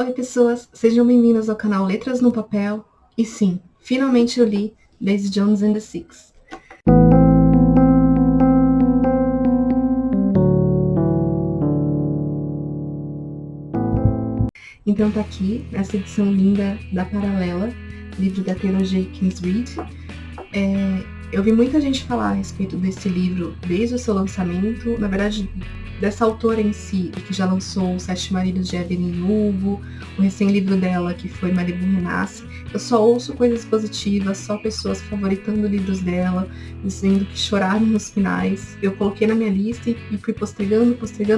Oi pessoas, sejam bem-vindas ao canal Letras no Papel. E sim, finalmente eu li Daisy Jones and the Six. Então tá aqui, essa edição linda da Paralela, livro da Taylor Jenkins Reid. Eu vi muita gente falar a respeito desse livro desde o seu lançamento, na verdade, dessa autora em si, que já lançou Os Sete Maridos de Evelyn Hugo, o recém-livro dela, que foi Malibu Renasce. Eu só ouço coisas positivas, só pessoas favoritando livros dela, dizendo que choraram nos finais. Eu coloquei na minha lista e fui postergando,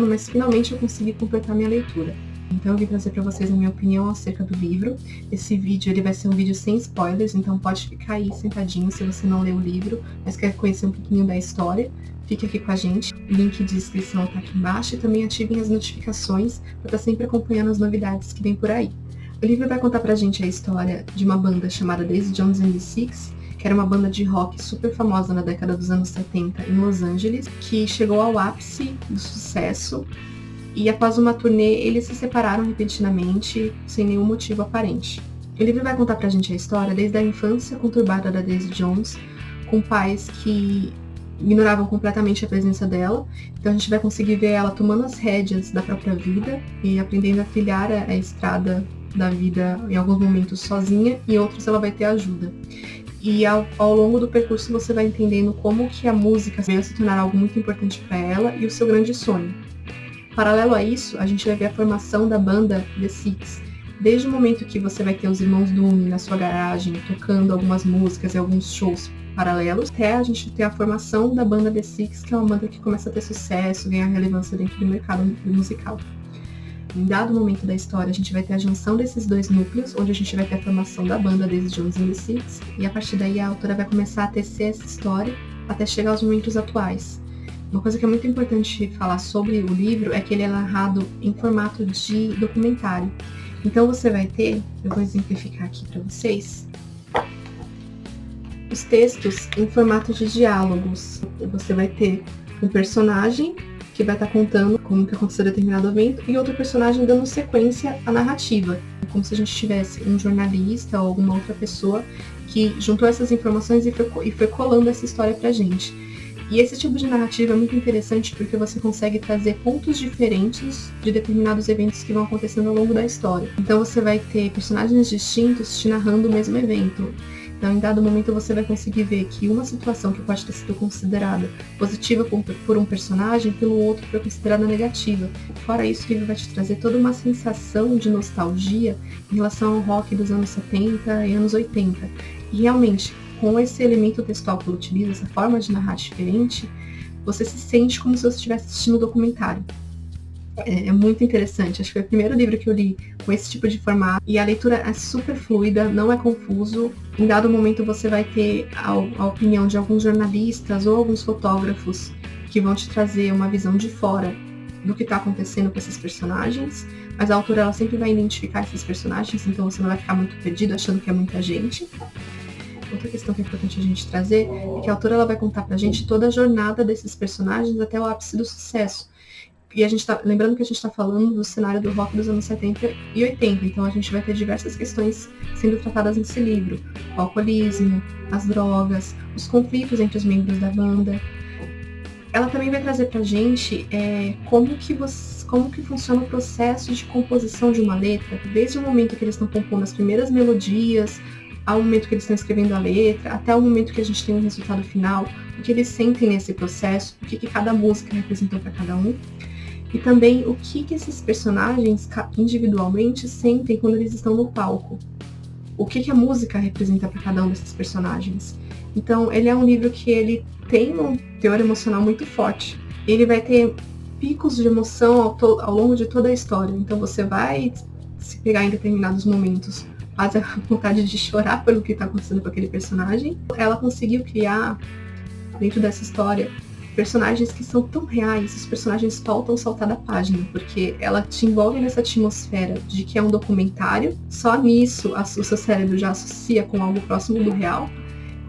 mas finalmente eu consegui completar minha leitura. Então eu vim trazer para vocês a minha opinião acerca do livro. Esse vídeo ele vai ser um vídeo sem spoilers, então pode ficar aí sentadinho se você não leu o livro, mas quer conhecer um pouquinho da história. Fique aqui com a gente, o link de inscrição está aqui embaixo e também ativem as notificações para estar sempre acompanhando as novidades que vem por aí. O livro vai contar pra gente a história de uma banda chamada Daisy Jones and the Six, que era uma banda de rock super famosa na década dos anos 70 em Los Angeles, que chegou ao ápice do sucesso. E após uma turnê, eles se separaram repentinamente, sem nenhum motivo aparente. O livro vai contar pra gente a história desde a infância conturbada da Daisy Jones, com pais que ignoravam completamente a presença dela. Então a gente vai conseguir ver ela tomando as rédeas da própria vida e aprendendo a trilhar a estrada da vida em alguns momentos sozinha, e em outros ela vai ter ajuda. E ao longo do percurso você vai entendendo como que a música veio se tornar algo muito importante para ela e o seu grande sonho. Paralelo a isso, a gente vai ver a formação da banda The Six. Desde o momento que você vai ter os irmãos Dunne na sua garagem, tocando algumas músicas e alguns shows paralelos, até a gente ter a formação da banda The Six, que é uma banda que começa a ter sucesso, ganhar relevância dentro do mercado musical. Em dado momento da história, a gente vai ter a junção desses dois núcleos, onde a gente vai ter a formação da banda Daisy Jones and the Six, e a partir daí a autora vai começar a tecer essa história até chegar aos momentos atuais. Uma coisa que é muito importante falar sobre o livro é que ele é narrado em formato de documentário. Então você vai ter, eu vou exemplificar aqui para vocês, os textos em formato de diálogos. Você vai ter um personagem que vai estar contando como que aconteceu determinado evento e outro personagem dando sequência à narrativa. Como se a gente tivesse um jornalista ou alguma outra pessoa que juntou essas informações e foi colando essa história pra gente. E esse tipo de narrativa é muito interessante porque você consegue trazer pontos diferentes de determinados eventos que vão acontecendo ao longo da história. Então você vai ter personagens distintos te narrando o mesmo evento. Então, em dado momento, você vai conseguir ver que uma situação que pode ter sido considerada positiva por um personagem, pelo outro foi considerada negativa. Fora isso, o livro vai te trazer toda uma sensação de nostalgia em relação ao rock dos anos 70 e anos 80. E realmente, com esse elemento textual que ele utiliza, essa forma de narrar diferente, você se sente como se você estivesse assistindo um documentário. É muito interessante, acho que foi o primeiro livro que eu li com esse tipo de formato, e a leitura é super fluida, não é confuso. Em dado momento você vai ter a opinião de alguns jornalistas ou alguns fotógrafos que vão te trazer uma visão de fora do que está acontecendo com esses personagens, mas a autora ela sempre vai identificar esses personagens, então você não vai ficar muito perdido achando que é muita gente. Outra questão que é importante a gente trazer é que a autora ela vai contar pra gente toda a jornada desses personagens até o ápice do sucesso. E a gente lembrando que a gente está falando do cenário do rock dos anos 70 e 80, então a gente vai ter diversas questões sendo tratadas nesse livro. O alcoolismo, as drogas, os conflitos entre os membros da banda. Ela também vai trazer pra gente como que funciona o processo de composição de uma letra, desde o momento que eles estão compondo as primeiras melodias, ao momento que eles estão escrevendo a letra, até o momento que a gente tem o resultado final, o que eles sentem nesse processo, o que cada música representou para cada um. E também o que esses personagens individualmente sentem quando eles estão no palco. O que a música representa para cada um desses personagens. Então, ele é um livro que ele tem um teor emocional muito forte. Ele vai ter picos de emoção ao longo de toda a história. Então, você vai se pegar em determinados momentos, faz a vontade de chorar pelo que está acontecendo com aquele personagem. Ela conseguiu criar, dentro dessa história, personagens que são tão reais, os personagens faltam saltar da página, porque ela te envolve nessa atmosfera de que é um documentário, só nisso o seu cérebro já associa com algo próximo do real,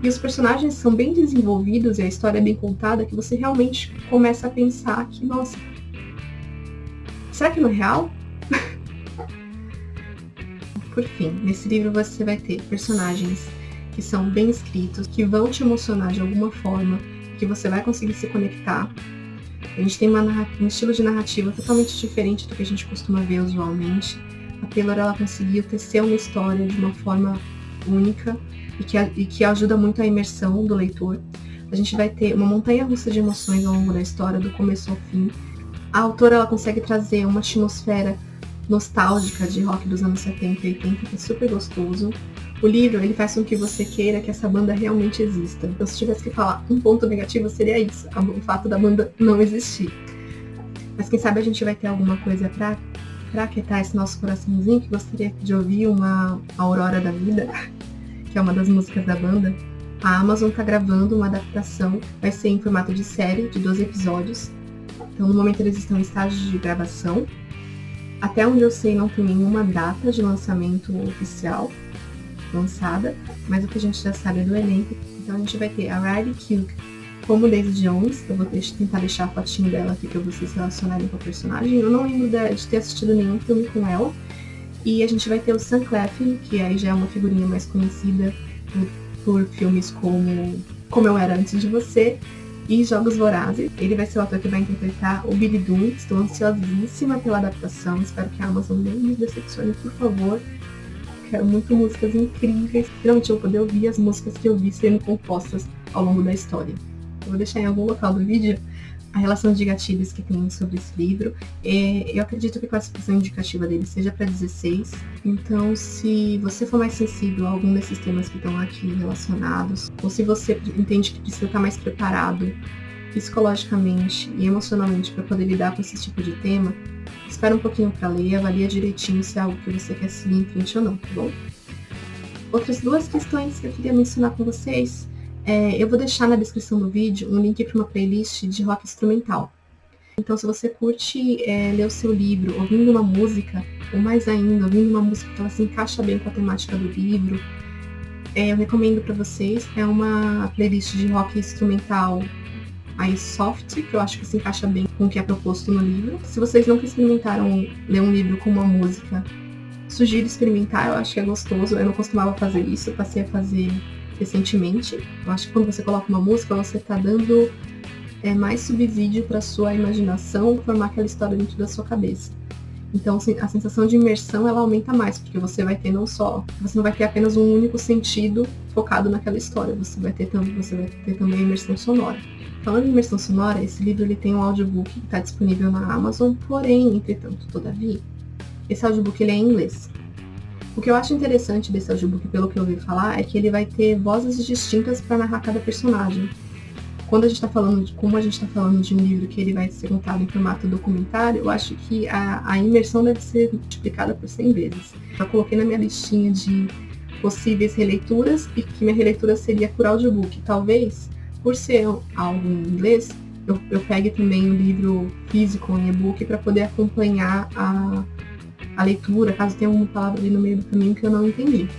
e os personagens são bem desenvolvidos e a história é bem contada, que você realmente começa a pensar que, nossa, será que não é real? Por fim, nesse livro você vai ter personagens que são bem escritos, que vão te emocionar de alguma forma, que você vai conseguir se conectar. A gente tem um estilo de narrativa totalmente diferente do que a gente costuma ver usualmente. A Taylor, ela conseguiu tecer uma história de uma forma única e que ajuda muito a imersão do leitor. A gente vai ter uma montanha-russa de emoções ao longo da história, do começo ao fim. A autora, ela consegue trazer uma atmosfera nostálgica de rock dos anos 70 e 80, que é super gostoso. O livro, ele faz com que você queira que essa banda realmente exista. Então, se tivesse que falar um ponto negativo, seria isso, o fato da banda não existir. Mas quem sabe a gente vai ter alguma coisa pra aquietar esse nosso coraçãozinho, que gostaria de ouvir uma Aurora da Vida, que é uma das músicas da banda. A Amazon tá gravando uma adaptação, vai ser em formato de série, de 12 episódios. Então, no momento eles estão em estágio de gravação. Até onde eu sei, não tem nenhuma data de lançamento oficial lançada, mas o que a gente já sabe é do elenco. Então a gente vai ter a Riley Keough como Daisy Jones. Eu vou tentar deixar a fotinho dela aqui para vocês se relacionarem com a personagem. Eu não lembro de ter assistido nenhum filme com ela. E a gente vai ter o Sam Claflin, que aí já é uma figurinha mais conhecida por filmes como Eu Era Antes de Você e Jogos Vorazes. Ele vai ser o ator que vai interpretar o Billy Doon. Estou ansiosíssima pela adaptação. Espero que a Amazon não me decepcione, por favor. Quero muito músicas incríveis. Finalmente eu vou poder ouvir as músicas que eu vi sendo compostas ao longo da história. Eu vou deixar em algum local do vídeo a relação de gatilhos que tem sobre esse livro. Eu acredito que a classificação indicativa dele seja para 16. Então, se você for mais sensível a algum desses temas que estão aqui relacionados, ou se você entende que precisa estar mais preparado psicologicamente e emocionalmente para poder lidar com esse tipo de tema, espera um pouquinho para ler, avalia direitinho se é algo que você quer seguir em frente ou não, tá bom? Outras duas questões que eu queria mencionar com vocês. Eu vou deixar na descrição do vídeo um link para uma playlist de rock instrumental. Então, se você curte ler o seu livro ouvindo uma música, ou mais ainda, ouvindo uma música que ela se encaixa bem com a temática do livro, eu recomendo para vocês. É uma playlist de rock instrumental mais soft, que eu acho que se encaixa bem com o que é proposto no livro. Se vocês nunca experimentaram ler um livro com uma música, sugiro experimentar, eu acho que é gostoso. Eu não costumava fazer isso, eu passei a fazer recentemente. Eu acho que quando você coloca uma música, você está dando mais subsídio para sua imaginação formar aquela história dentro da sua cabeça. Então, assim, a sensação de imersão, ela aumenta mais, porque você vai ter você não vai ter apenas um único sentido focado naquela história, você vai ter também a imersão sonora. Falando em imersão sonora, esse livro ele tem um audiobook que está disponível na Amazon, porém, entretanto, todavia, esse audiobook ele é em inglês. O que eu acho interessante desse audiobook, pelo que eu ouvi falar, é que ele vai ter vozes distintas para narrar cada personagem. Como a gente está falando de um livro que ele vai ser contado em formato documentário, eu acho que a imersão deve ser multiplicada por 100 vezes. Eu coloquei na minha listinha de possíveis releituras e que minha releitura seria por audiobook. Talvez, por ser algo em inglês, eu pegue também o livro físico em e-book para poder acompanhar a leitura, caso tenha alguma palavra ali no meio do caminho que eu não entendi.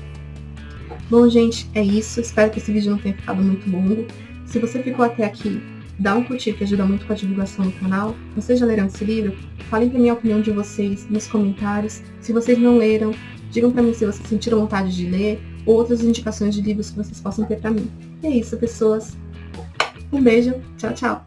Bom, gente, é isso. Espero que esse vídeo não tenha ficado muito longo. Se você ficou até aqui, dá um curtir que ajuda muito com a divulgação do canal. Vocês já leram esse livro? Falem pra mim a opinião de vocês nos comentários. Se vocês não leram, digam pra mim se vocês sentiram vontade de ler ou outras indicações de livros que vocês possam ter pra mim. E é isso, pessoas. Um beijo. Tchau, tchau.